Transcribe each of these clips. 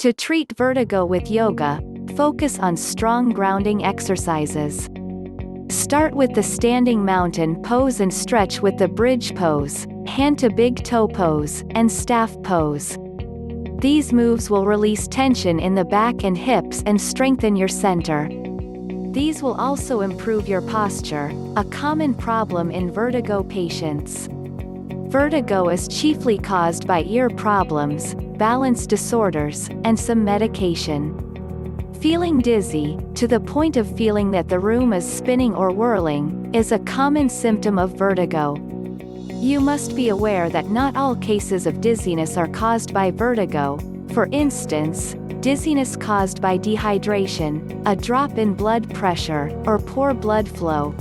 To treat vertigo with yoga, focus on strong grounding exercises. Start with the standing mountain pose and stretch with the bridge pose, hand to big toe pose, and staff pose. These moves will release tension in the back and hips and strengthen your center. These will also improve your posture, a common problem in vertigo patients. Vertigo is chiefly caused by ear problems, balance disorders, and some medication. Feeling dizzy, to the point of feeling that the room is spinning or whirling, is a common symptom of vertigo. You must be aware that not all cases of dizziness are caused by vertigo. For instance, dizziness caused by dehydration, a drop in blood pressure, or poor blood flow.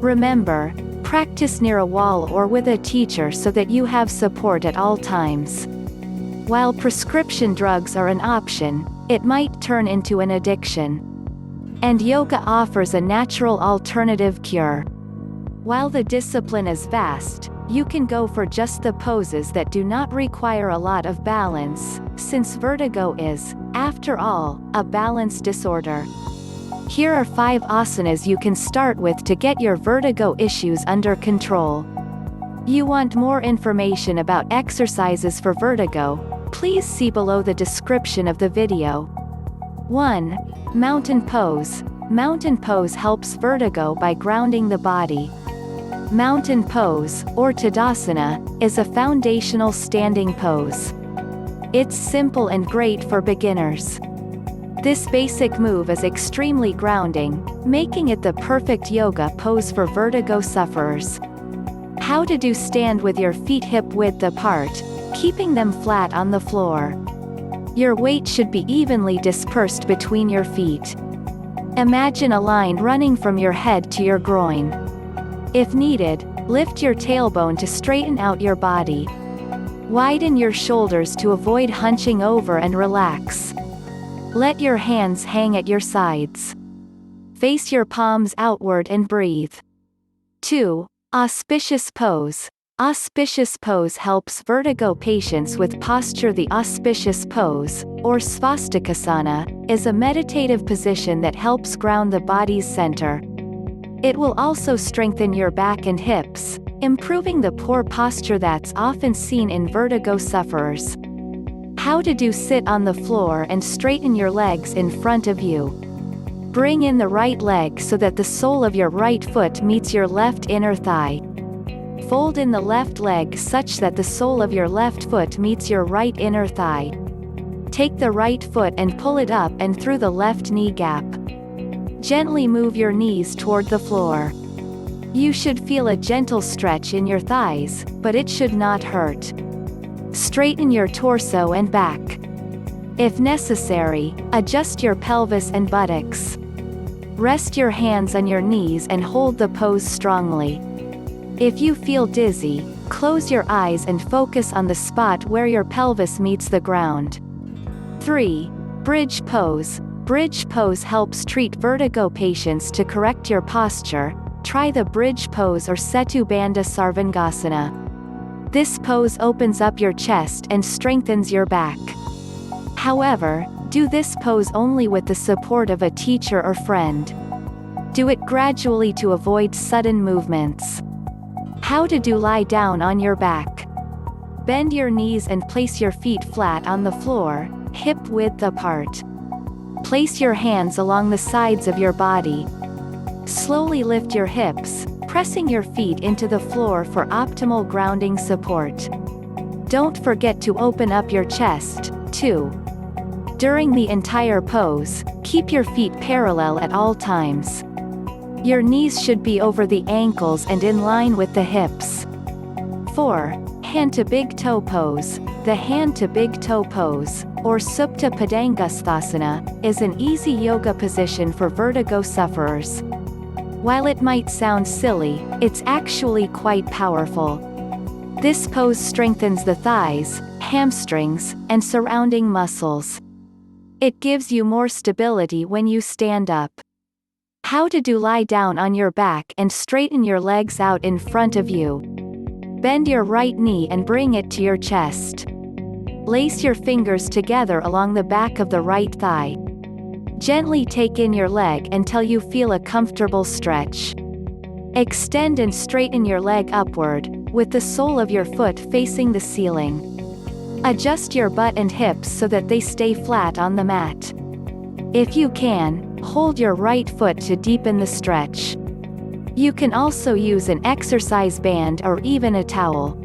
Remember, practice near a wall or with a teacher so that you have support at all times. While prescription drugs are an option, it might turn into an addiction. And yoga offers a natural alternative cure. While the discipline is vast, you can go for just the poses that do not require a lot of balance, since vertigo is, after all, a balance disorder. Here are 5 asanas you can start with to get your vertigo issues under control. You want more information about exercises for vertigo? Please see below the description of the video. 1. Mountain pose. Mountain pose helps vertigo by grounding the body. Mountain pose, or Tadasana, is a foundational standing pose. It's simple and great for beginners. This basic move is extremely grounding, making it the perfect yoga pose for vertigo sufferers. How to do: stand with your feet hip width apart, keeping them flat on the floor. Your weight should be evenly dispersed between your feet. Imagine a line running from your head to your groin. If needed, lift your tailbone to straighten out your body. Widen your shoulders to avoid hunching over and relax. Let your hands hang at your sides. Face your palms outward and breathe. 2. Auspicious pose. Auspicious pose helps vertigo patients with posture. The auspicious pose, or svastikasana, is a meditative position that helps ground the body's center. It will also strengthen your back and hips, improving the poor posture that's often seen in vertigo sufferers. How to do: sit on the floor and straighten your legs in front of you. Bring in the right leg so that the sole of your right foot meets your left inner thigh. Fold in the left leg such that the sole of your left foot meets your right inner thigh. Take the right foot and pull it up and through the left knee gap. Gently move your knees toward the floor. You should feel a gentle stretch in your thighs, but it should not hurt. Straighten your torso and back. If necessary, adjust your pelvis and buttocks. Rest your hands on your knees and hold the pose strongly. If you feel dizzy, close your eyes and focus on the spot where your pelvis meets the ground. 3. Bridge pose. Bridge pose helps treat vertigo patients. To correct your posture, try the bridge pose or Setu Bandha Sarvangasana. This pose opens up your chest and strengthens your back. However, do this pose only with the support of a teacher or friend. Do it gradually to avoid sudden movements. How to do: lie down on your back. Bend your knees and place your feet flat on the floor, hip width apart. Place your hands along the sides of your body. Slowly lift your hips, pressing your feet into the floor for optimal grounding support. Don't forget to open up your chest, too. During the entire pose, keep your feet parallel at all times. Your knees should be over the ankles and in line with the hips. 4. Hand to big toe pose. The hand to big toe pose, or Supta Padangasthasana, is an easy yoga position for vertigo sufferers. While it might sound silly, it's actually quite powerful. This pose strengthens the thighs, hamstrings, and surrounding muscles. It gives you more stability when you stand up. How to do: lie down on your back and straighten your legs out in front of you. Bend your right knee and bring it to your chest. Lace your fingers together along the back of the right thigh. Gently take in your leg until you feel a comfortable stretch. Extend and straighten your leg upward, with the sole of your foot facing the ceiling. Adjust your butt and hips so that they stay flat on the mat. If you can, hold your right foot to deepen the stretch. You can also use an exercise band or even a towel.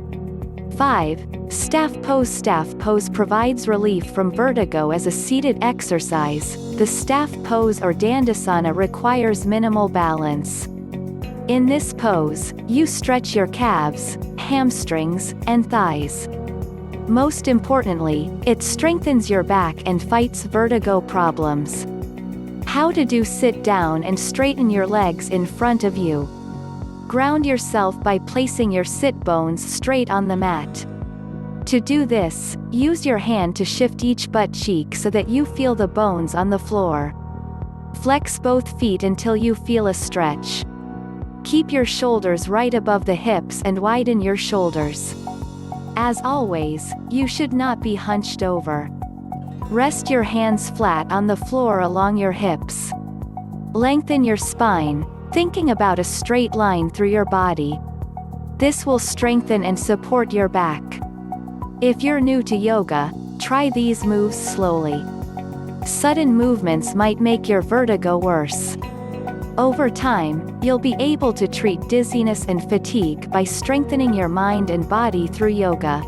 5. Staff pose. Staff pose provides relief from vertigo as a seated exercise. The staff pose or dandasana requires minimal balance. In this pose, you stretch your calves, hamstrings, and thighs. Most importantly, it strengthens your back and fights vertigo problems. How to do: sit down and straighten your legs in front of you. Ground yourself by placing your sit bones straight on the mat. To do this, use your hand to shift each butt cheek so that you feel the bones on the floor. Flex both feet until you feel a stretch. Keep your shoulders right above the hips and widen your shoulders. As always, you should not be hunched over. Rest your hands flat on the floor along your hips. Lengthen your spine, thinking about a straight line through your body. This will strengthen and support your back. If you're new to yoga, try these moves slowly. Sudden movements might make your vertigo worse. Over time, you'll be able to treat dizziness and fatigue by strengthening your mind and body through yoga.